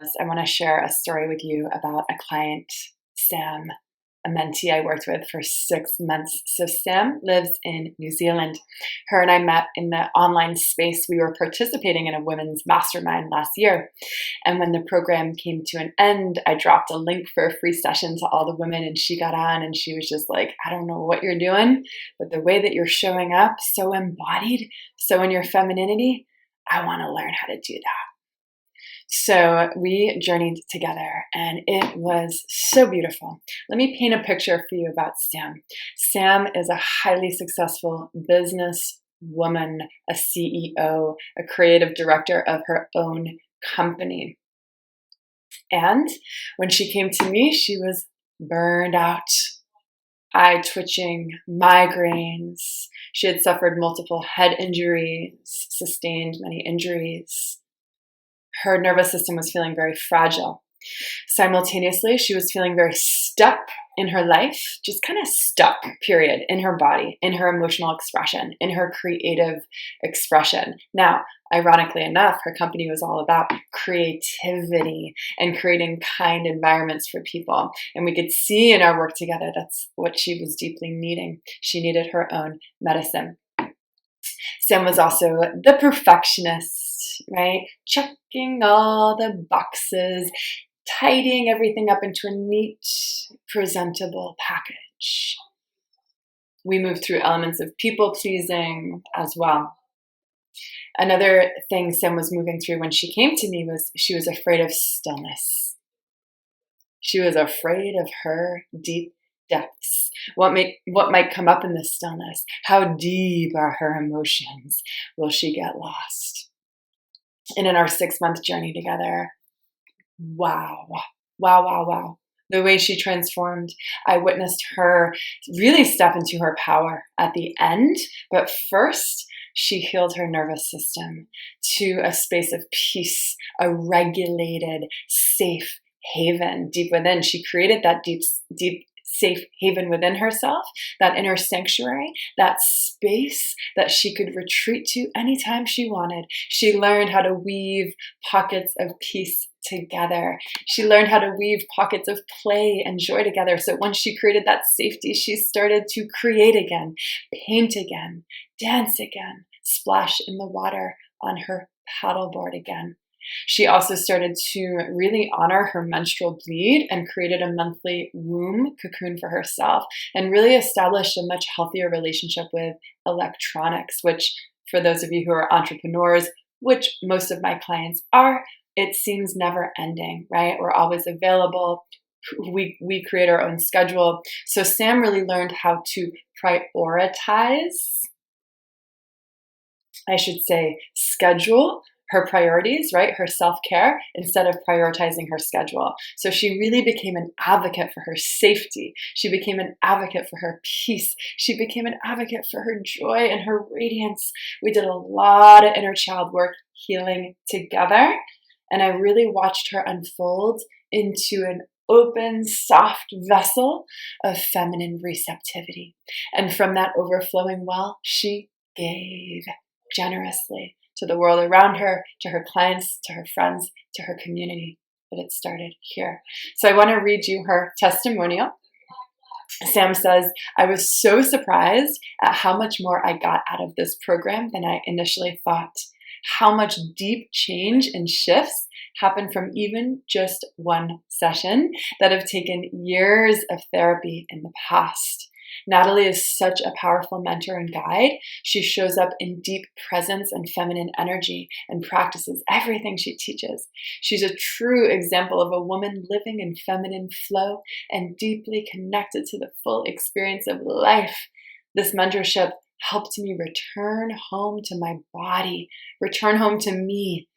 I want to share a story with you about a client, Sam, a mentee I worked with for 6 months. So Sam lives in New Zealand. Her and I met in the online space. We were participating in a women's mastermind last year. And when the program came to an end, I dropped a link for a free session to all the women, and she got on and she was just like, I don't know what you're doing, but the way that you're showing up, so embodied, so in your femininity, I want to learn how to do that. So we journeyed together and it was so beautiful. Let me paint a picture for you about Sam. Sam is a highly successful business woman, a CEO, a creative director of her own company. And when she came to me, she was burned out, eye twitching, migraines. She had suffered multiple head injuries, sustained many injuries. Her nervous system was feeling very fragile. Simultaneously, she was feeling very stuck in her life, just kind of stuck, period, in her body, in her emotional expression, in her creative expression. Now, ironically enough, her company was all about creativity and creating kind environments for people. And we could see in our work together that's what she was deeply needing. She needed her own medicine. Sam was also the perfectionist, right? Checking all the boxes, tidying everything up into a neat, presentable package. We moved through elements of people pleasing as well. Another thing Sam was moving through when she came to me was she was afraid of stillness. She was afraid of her deep depths. What might come up in the stillness? How deep are her emotions? Will she get lost? And in our 6-month journey together, wow. The way she transformed, I witnessed her really step into her power at the end. But first, she healed her nervous system to a space of peace, a regulated, safe haven deep within. She created that deep, safe haven within herself, that inner sanctuary, that space that she could retreat to anytime she wanted. She learned how to weave pockets of peace together. She learned how to weave pockets of play and joy together. So once she created that safety, she started to create again, paint again, dance again, splash in the water on her paddleboard again. She also started to really honor her menstrual bleed and created a monthly womb cocoon for herself and really established a much healthier relationship with electronics, which for those of you who are entrepreneurs, which most of my clients are, it seems never ending, right? We're always available. We create our own schedule. So Sam really learned how to prioritize, I should say, schedule her priorities, right? Her self-care instead of prioritizing her schedule. So she really became an advocate for her safety. She became an advocate for her peace. She became an advocate for her joy and her radiance. We did a lot of inner child work healing together. And I really watched her unfold into an open, soft vessel of feminine receptivity. And from that overflowing well, she gave generously to the world around her, to her clients, to her friends, to her community. But it started here. So I want to read you her testimonial. Sam says, I was so surprised at how much more I got out of this program than I initially thought. How much deep change and shifts happen from even just one session that have taken years of therapy in the past. Natalie is such a powerful mentor and guide. She shows up in deep presence and feminine energy and practices everything she teaches. She's a true example of a woman living in feminine flow and deeply connected to the full experience of life. This mentorship helped me return home to my body, return home to me.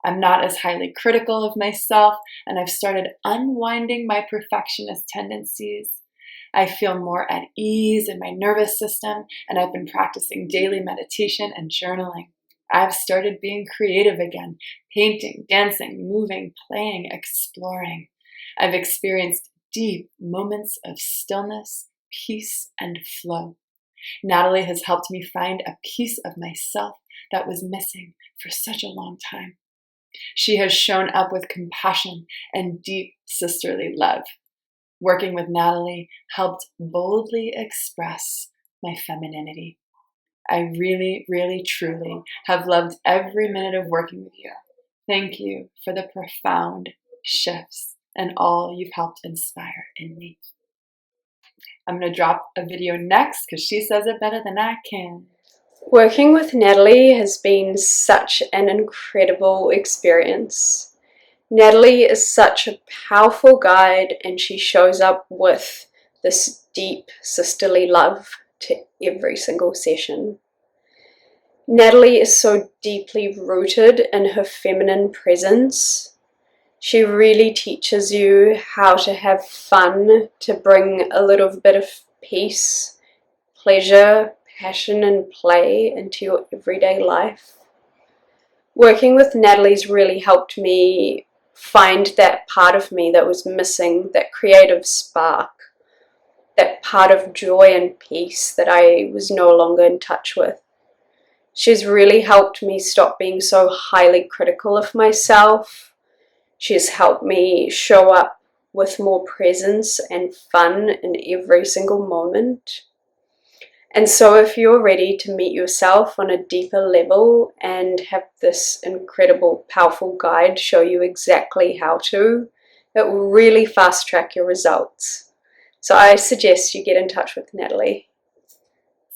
I'm not as highly critical of myself, and I've started unwinding my perfectionist tendencies. I feel more at ease in my nervous system, and I've been practicing daily meditation and journaling. I've started being creative again, painting, dancing, moving, playing, exploring. I've experienced deep moments of stillness, peace, and flow. Natalie has helped me find a piece of myself that was missing for such a long time. She has shown up with compassion and deep sisterly love. Working with Natalie helped boldly express my femininity. I really, really, truly have loved every minute of working with you. Thank you for the profound shifts and all you've helped inspire in me. I'm going to drop a video next because she says it better than I can. Working with Natalie has been such an incredible experience. Natalie is such a powerful guide, and she shows up with this deep sisterly love to every single session. Natalie is so deeply rooted in her feminine presence. She really teaches you how to have fun, to bring a little bit of peace, pleasure, passion, and play into your everyday life. Working with Natalie's really helped me find that part of me that was missing, that creative spark, that part of joy and peace that I was no longer in touch with. She's really helped me stop being so highly critical of myself. She's helped me show up with more presence and fun in every single moment. And so if you're ready to meet yourself on a deeper level and have this incredible, powerful guide show you exactly how to, it will really fast track your results. So I suggest you get in touch with Natalie.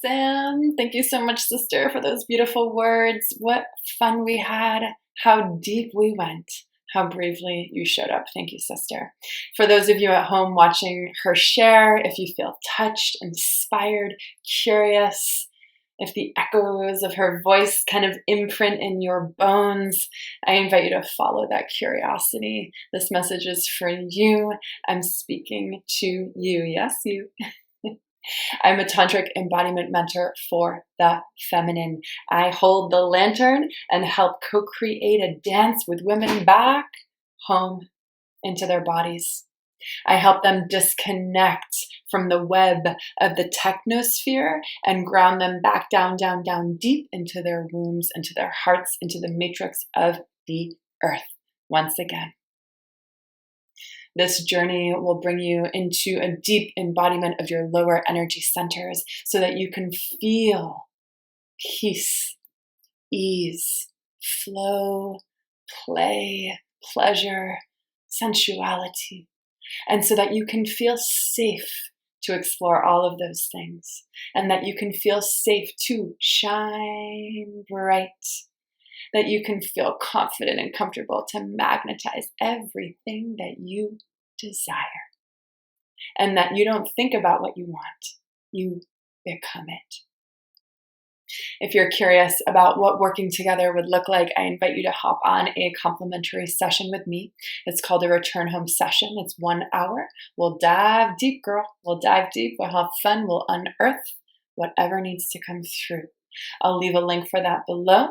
Sam, thank you so much, sister, for those beautiful words. What fun we had, how deep we went, how bravely you showed up. Thank you, sister. For those of you at home watching her share, if you feel touched, inspired, curious, if the echoes of her voice kind of imprint in your bones, I invite you to follow that curiosity. This message is for you. I'm speaking to you. Yes, you. I'm a Tantric embodiment mentor for the feminine. I hold the lantern and help co-create a dance with women back home into their bodies. I help them disconnect from the web of the technosphere and ground them back down, down, down deep into their wombs, into their hearts, into the matrix of the earth once again. This journey will bring you into a deep embodiment of your lower energy centers so that you can feel peace, ease, flow, play, pleasure, sensuality, and so that you can feel safe to explore all of those things, and that you can feel safe to shine bright, that you can feel confident and comfortable to magnetize everything that you desire, and that you don't think about what you want, you become it. If you're curious about what working together would look like, I invite you to hop on a complimentary session with me. It's called a Return Home session. It's 1 hour. We'll dive deep, girl. We'll dive deep. We'll have fun. We'll unearth whatever needs to come through. I'll leave a link for that below,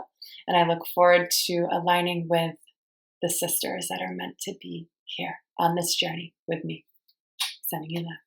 and I look forward to aligning with the sisters that are meant to be here on this journey with me. Sending you love.